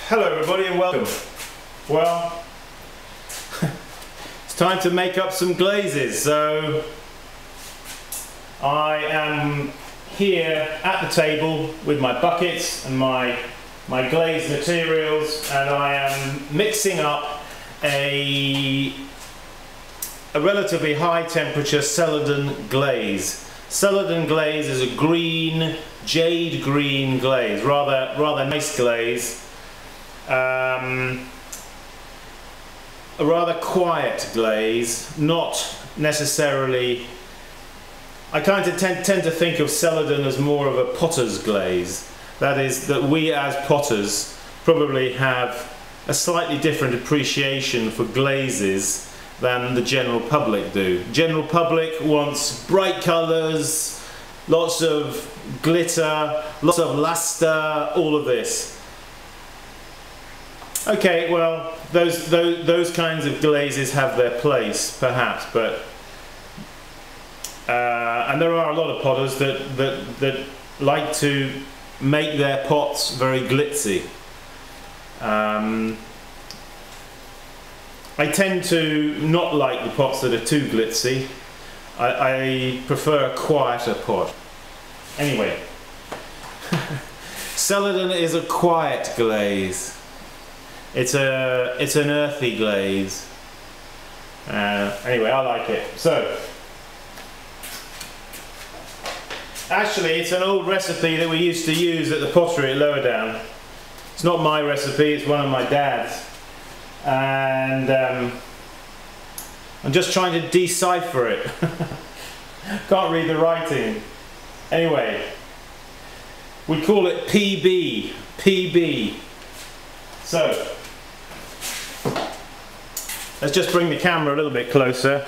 Hello everybody and welcome. Well, it's time to make up some glazes. So I am here at the table with my buckets and my glaze materials, and I am mixing up a relatively high temperature Celadon glaze. Celadon glaze is a green, jade green glaze, rather nice glaze. A rather quiet glaze, not necessarily. I kind of tend to think of Celadon as more of a potter's glaze. That is, that we as potters probably have a slightly different appreciation for glazes than the general public do. General public wants bright colours, lots of glitter, lots of luster, all of this. Okay, well, those kinds of glazes have their place, perhaps, but and there are a lot of potters that like to make their pots very glitzy. I tend to not like the pots that are too glitzy. I prefer a quieter pot. Anyway, Celadon is a quiet glaze. It's an earthy glaze. Anyway, I like it. So, actually, it's an old recipe that we used to use at the pottery at Celadon. It's not my recipe; it's one of my dad's, and I'm just trying to decipher it. Can't read the writing. Anyway, we call it PB. PB. So, let's just bring the camera a little bit closer,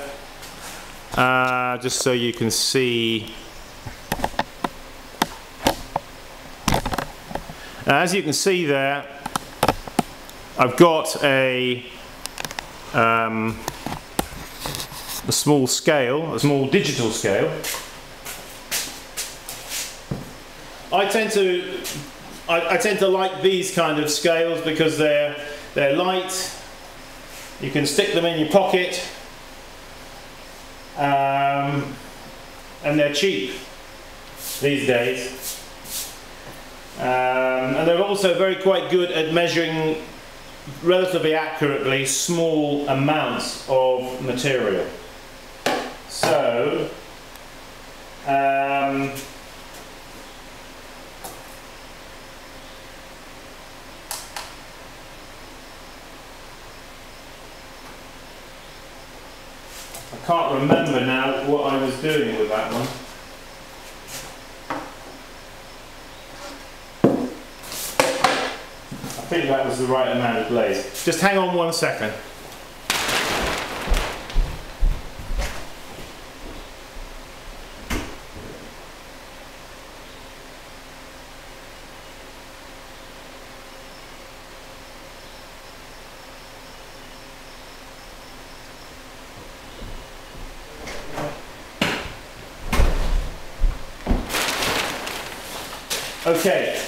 just so you can see. As you can see there, I've got a small scale, a small digital scale. I tend to like these kind of scales because they're light. You can stick them in your pocket, and they're cheap these days. And they're also quite good at measuring relatively accurately small amounts of material. So, I can't remember now what I was doing with that one. I think that was the right amount of glaze. Just hang on 1 second. Okay.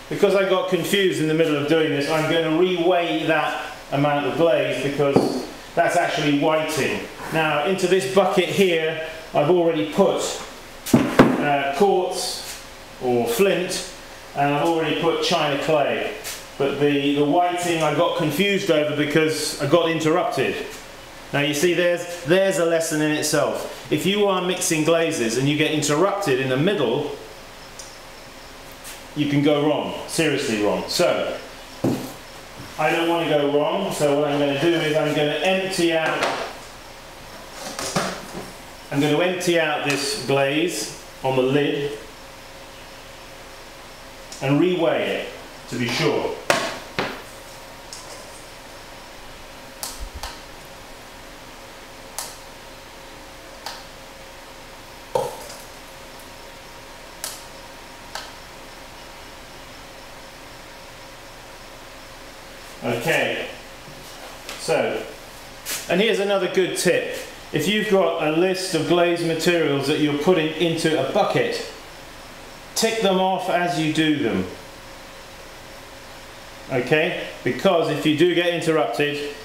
Because I got confused in the middle of doing this, I'm going to reweigh that amount of glaze because that's actually whiting. Now, into this bucket here, I've already put quartz or flint, and I've already put china clay. But the whiting I got confused over because I got interrupted. Now you see, there's a lesson in itself. If you are mixing glazes and you get interrupted in the middle, you can go wrong, seriously wrong. So, I don't want to go wrong, so what I'm going to do is I'm going to empty out this glaze on the lid and reweigh it to be sure. Okay, so, and here's another good tip. If you've got a list of glaze materials that you're putting into a bucket, tick them off as you do them. Okay? Because if you do get interrupted,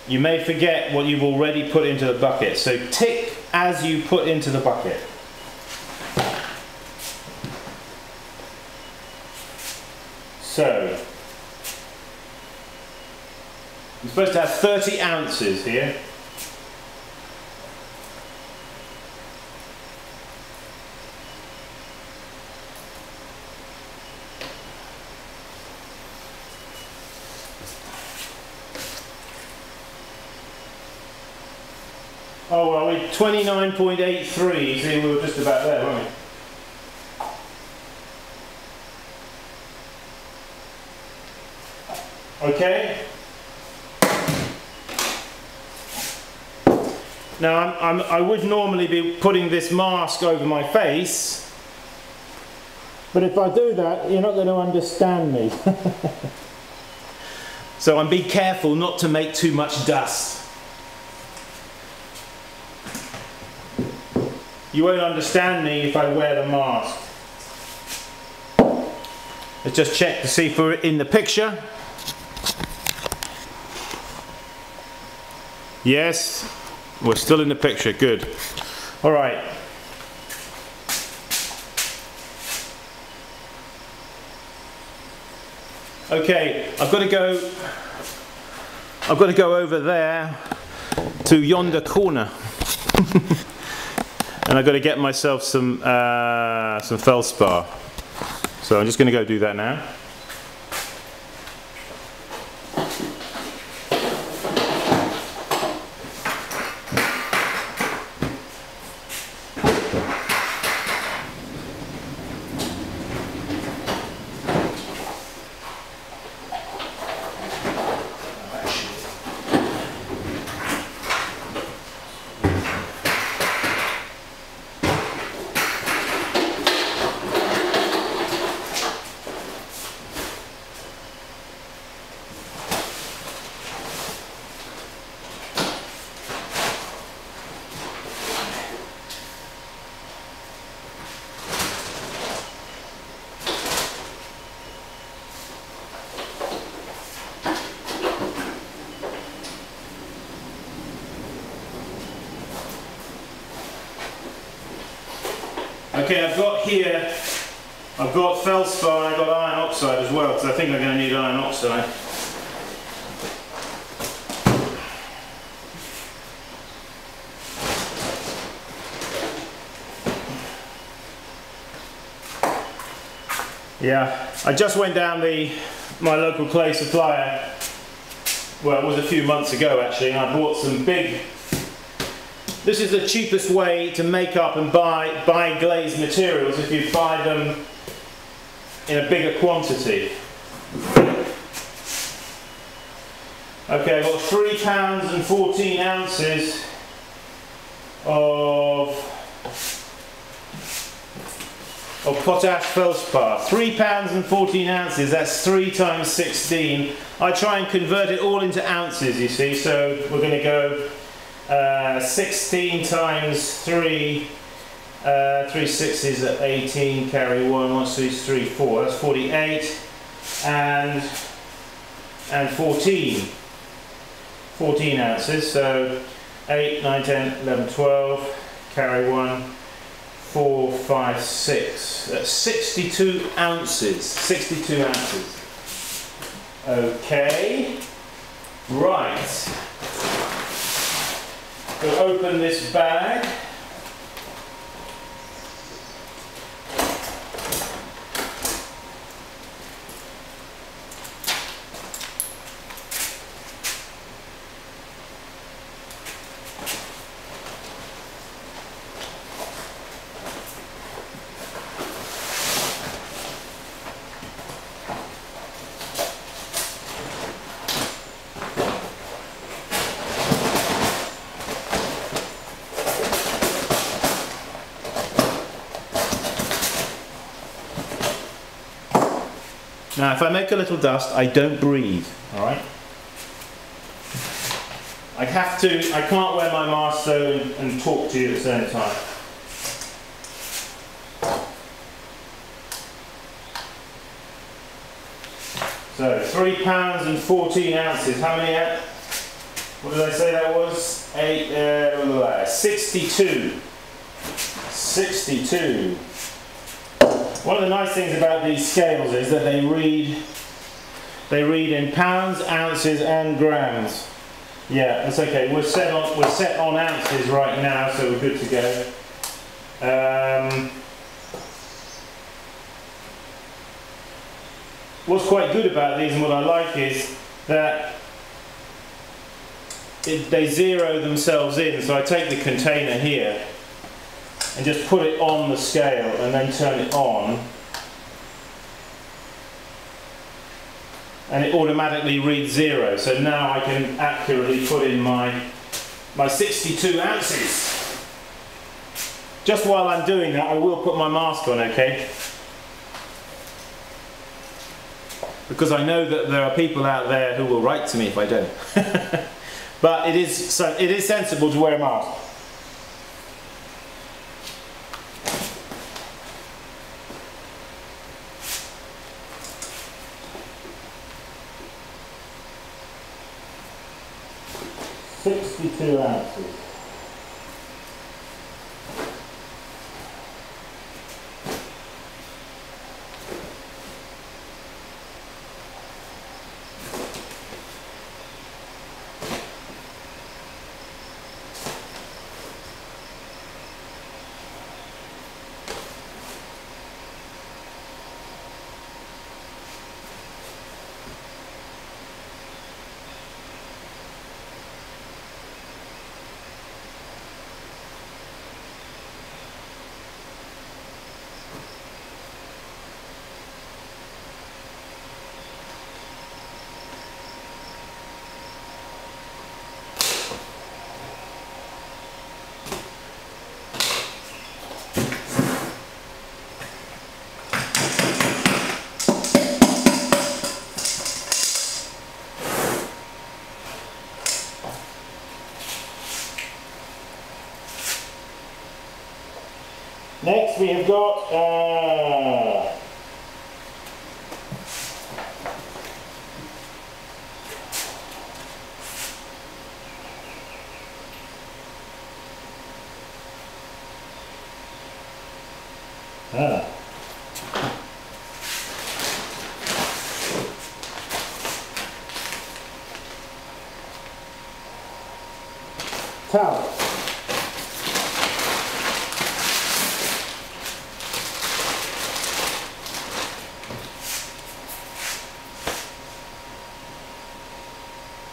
you may forget what you've already put into the bucket. So tick as you put into the bucket. So, I'm supposed to have 30 ounces here. Oh well, we're 29.83, see we were just about there, weren't we? Okay. Now I would normally be putting this mask over my face, but if I do that, you're not going to understand me. So I'm being careful not to make too much dust. You won't understand me if I wear the mask. Let's just check to see if we're in the picture. Yes, we're still in the picture, good. All right. Okay, I've got to go over there to yonder corner. And I've got to get myself some feldspar. So I'm just going to go do that now. Okay, I've got feldspar and I've got iron oxide as well, because I think I'm going to need iron oxide. Yeah, I just went down my local clay supplier, well it was a few months ago actually, and I bought some big. This is the cheapest way to make up and buy glazed materials if you buy them in a bigger quantity. Okay, I've got 3 pounds and 14 ounces of potash feldspar. 3 pounds and 14 ounces, that's 3 times 16. I try and convert it all into ounces, you see, so we're going to go 16 times 3, 3 sixes at 18, carry 1, 1, 2, 3, 4, that's 48, and 14 ounces, so 8, 9, 10, 11, 12, carry 1, 4, 5, 6, that's 62 ounces, 62 ounces. Okay, right. We'll open this bag. Now if I make a little dust, I don't breathe, alright? I can't wear my mask though and talk to you at the same time. So 3 pounds and 14 ounces. How many? What did I say that was? 62. 62. One of the nice things about these scales is that they read in pounds, ounces, and grams. Yeah, that's okay. We're set on ounces right now, so we're good to go. What's quite good about these and what I like is that they zero themselves in. So I take the container here and just put it on the scale and then turn it on, and it automatically reads 0. So now I can accurately put in my 62 ounces. Just while I'm doing that, I will put my mask on, okay? Because I know that there are people out there who will write to me if I don't. But it is sensible to wear a mask. $62 ounces. Next we have got towel.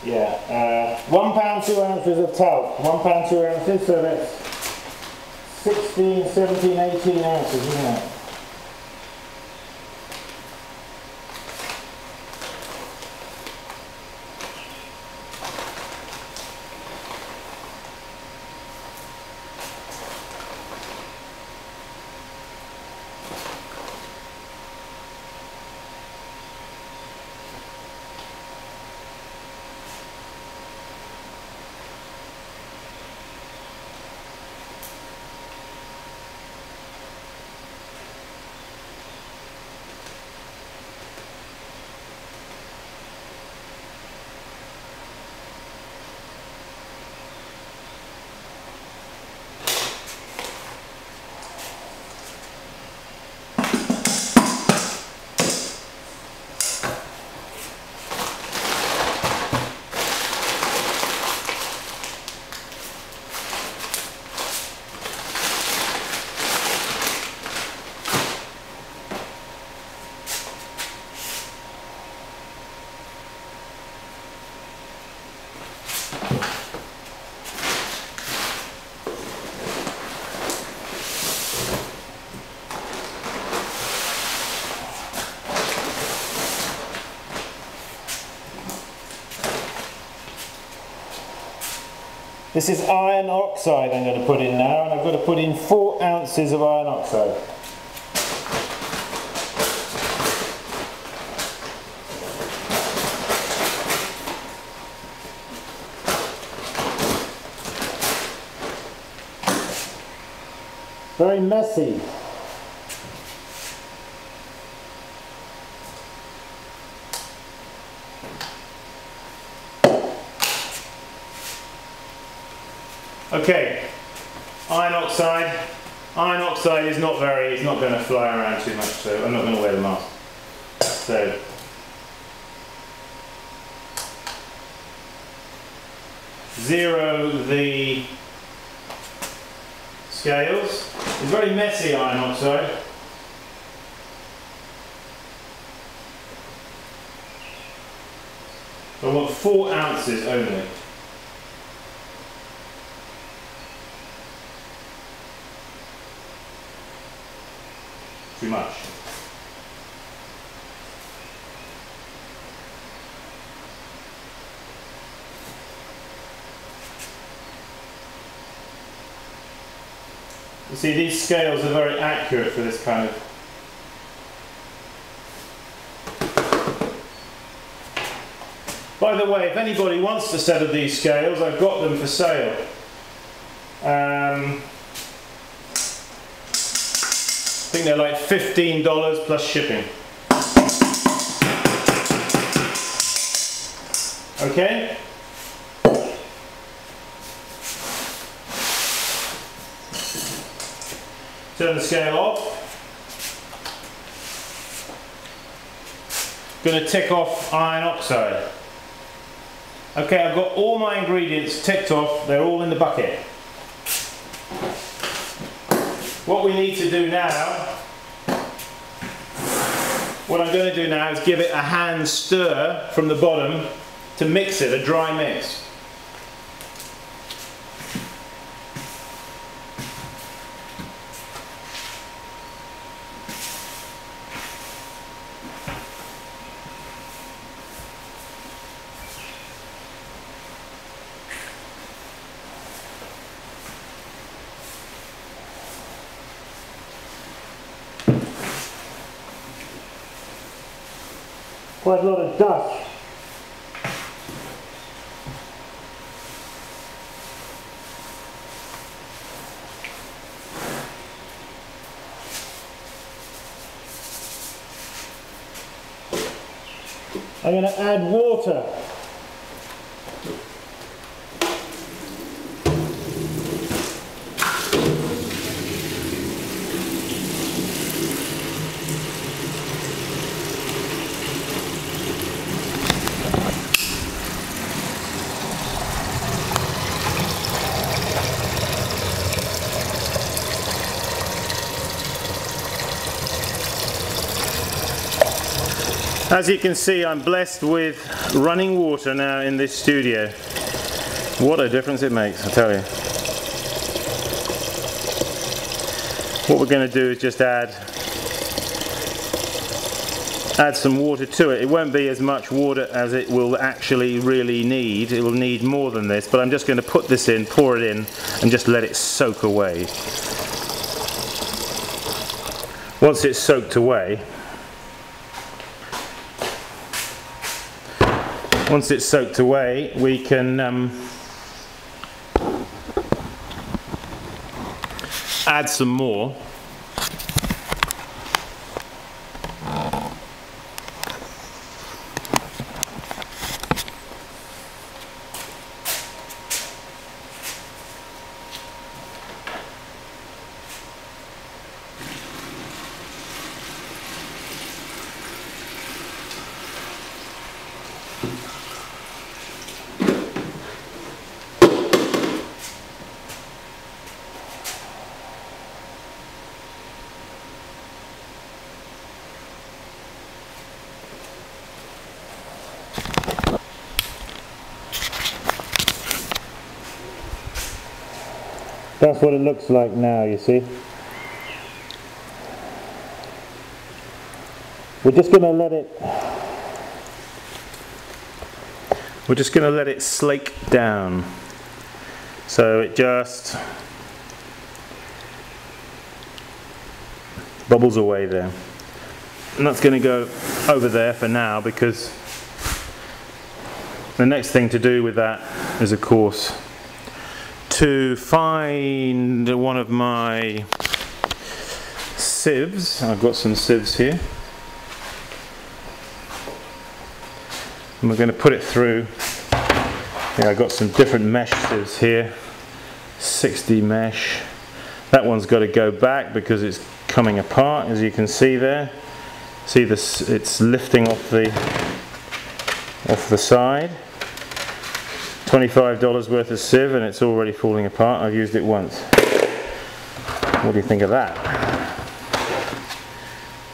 Yeah, 1 pound 2 ounces of talc. 1 pound 2 ounces, so that's 16, 17, 18 ounces, isn't it? This is iron oxide I'm going to put in now, and I've got to put in 4 ounces of iron oxide. Very messy. Okay, iron oxide. Iron oxide is not it's not going to fly around too much, so I'm not going to wear the mask. So, zero the scales. It's very messy, iron oxide. So I want 4 ounces only. Too much. You see, these scales are very accurate for this kind of. By the way, if anybody wants a set of these scales, I've got them for sale. I think they're like $15 plus shipping. Okay? Turn the scale off. Going to tick off iron oxide. Okay, I've got all my ingredients ticked off, they're all in the bucket. What we need to do now, what I'm going to do now is give it a hand stir from the bottom to mix it, a dry mix. Quite a lot of dust. I'm going to add water. As you can see, I'm blessed with running water now in this studio. What a difference it makes, I tell you. What we're going to do is just add some water to it. It won't be as much water as it will actually really need. It will need more than this, but I'm just going to put this in, pour it in, and just let it soak away. Once it's soaked away, we can add some more. That's what it looks like now, you see. We're just going to let it slake down. So it just bubbles away there. And that's going to go over there for now, because the next thing to do with that is, of course, to find one of my sieves. I've got some sieves here. And we're going to put it through. Yeah, I've got some different mesh sieves here. 60 mesh. That one's got to go back because it's coming apart, as you can see there. See this, it's lifting off the side. $25 worth of sieve and it's already falling apart. I've used it once. What do you think of that?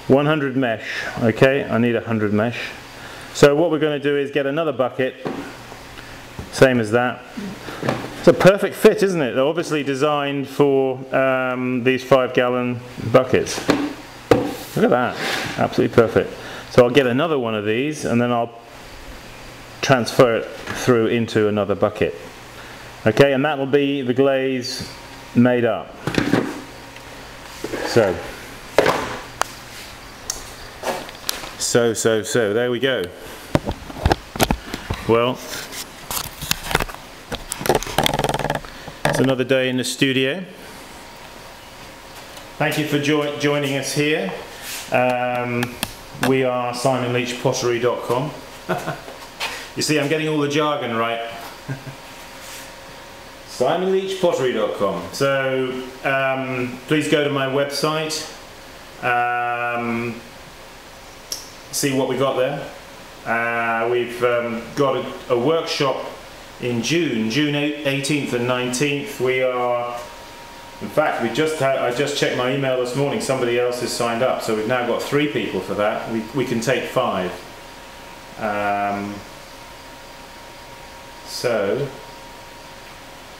100 mesh. Okay, I need 100 mesh. So what we're going to do is get another bucket, same as that. It's a perfect fit, isn't it? They're obviously designed for these 5-gallon buckets. Look at that, absolutely perfect. So I'll get another one of these and then I'll transfer it through into another bucket. Okay, and that will be the glaze made up. So there we go. Well, it's another day in the studio. Thank you for joining us here. We are SimonLeachPottery.com. You see, I'm getting all the jargon right. SimonLeachPottery.com. So please go to my website, see what we got there. We've got a workshop in June 18th and 19th. We are, in fact, I just checked my email this morning, somebody else has signed up, so we've now got 3 people for that. We can take 5. So,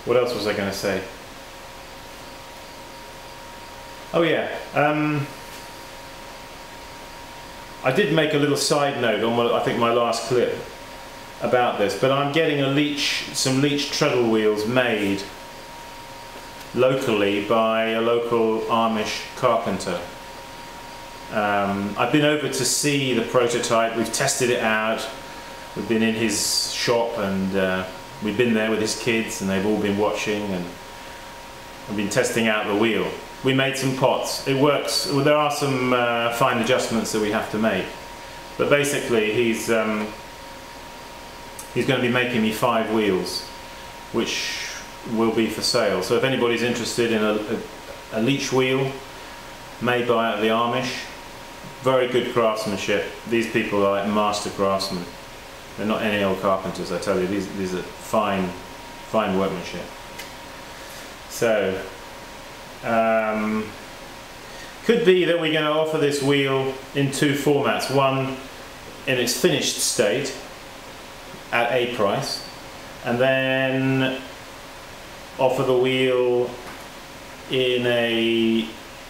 what else was I going to say? Oh yeah, I did make a little side note on I think my last clip about this, but I'm getting some LEACH treadle wheels made locally by a local Amish carpenter. I've been over to see the prototype, we've tested it out, we've been in his shop and we've been there with his kids and they've all been watching and I've been testing out the wheel. We made some pots, it works. Well, there are some fine adjustments that we have to make, but basically he's going to be making me 5 wheels which will be for sale. So if anybody's interested in a LEACH wheel made by the Amish, very good craftsmanship. These people are like master craftsmen. They're not any old carpenters, I tell you. These are fine workmanship. So could be that we're going to offer this wheel in 2 formats. One in its finished state at a price, and then offer the wheel in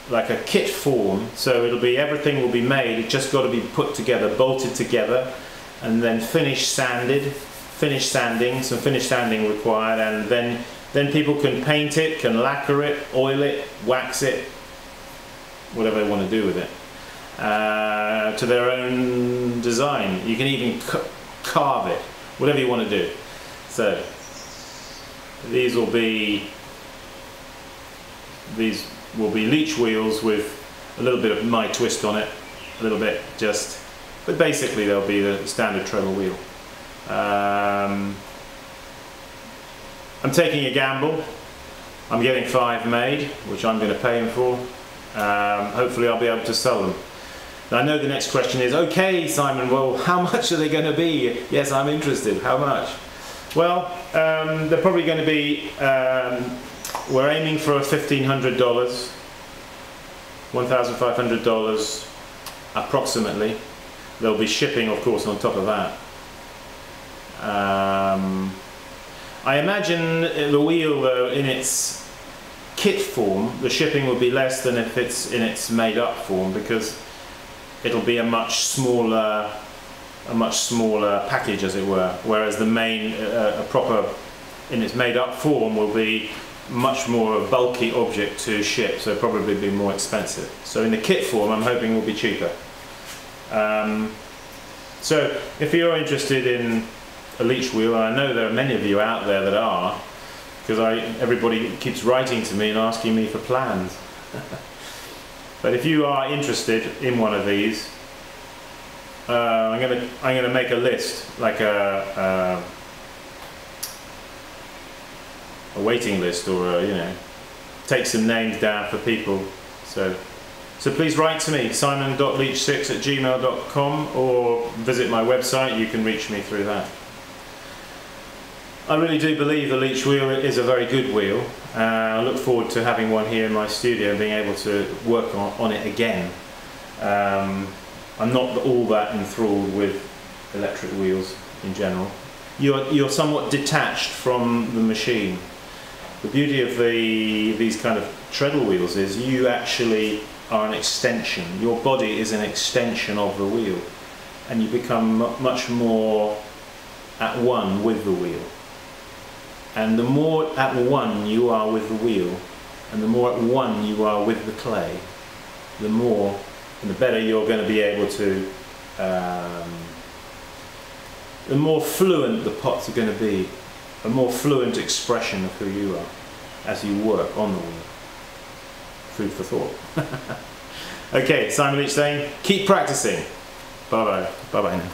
like a kit form. So it'll be, everything will be made, it's just got to be put together, bolted together, and then finish sanding, some finish sanding required, and then people can paint it, can lacquer it, oil it, wax it, whatever they want to do with it, to their own design. You can even carve it, whatever you want to do. So these will be LEACH wheels with a little bit of my twist on it, a little bit just, but basically they'll be the standard treadle wheel. I'm taking a gamble. I'm getting 5 made, which I'm going to pay him for. Hopefully I'll be able to sell them. Now I know the next question is, okay Simon, well how much are they going to be? Yes, I'm interested. How much? Well, they're probably going to be, we're aiming for $1,500, $1,500 approximately. There'll be shipping, of course, on top of that. I imagine the wheel, though, in its kit form, the shipping will be less than if it's in its made-up form, because it'll be a much smaller package, as it were. Whereas the main, proper, in its made-up form, will be much more a bulky object to ship, so probably be more expensive. So in the kit form, I'm hoping will be cheaper. So if you're interested in a LEACH wheel, and I know there are many of you out there that are, because everybody keeps writing to me and asking me for plans. But if you are interested in one of these, I'm gonna make a list, like a waiting list, or take some names down for people. So please write to me, simon.leach6@gmail.com, or visit my website. You can reach me through that. I really do believe the Leach wheel is a very good wheel. I look forward to having one here in my studio and being able to work on it again. I'm not all that enthralled with electric wheels in general. You're somewhat detached from the machine. The beauty of these kind of treadle wheels is you actually are an extension. Your body is an extension of the wheel, and you become much more at one with the wheel. And the more at one you are with the wheel, and the more at one you are with the clay, the more and the better you're going to be able to, the more fluent the pots are going to be, a more fluent expression of who you are as you work on the wheel. Food for thought. Okay, Simon Leach saying, keep practicing. Bye bye. Bye bye now.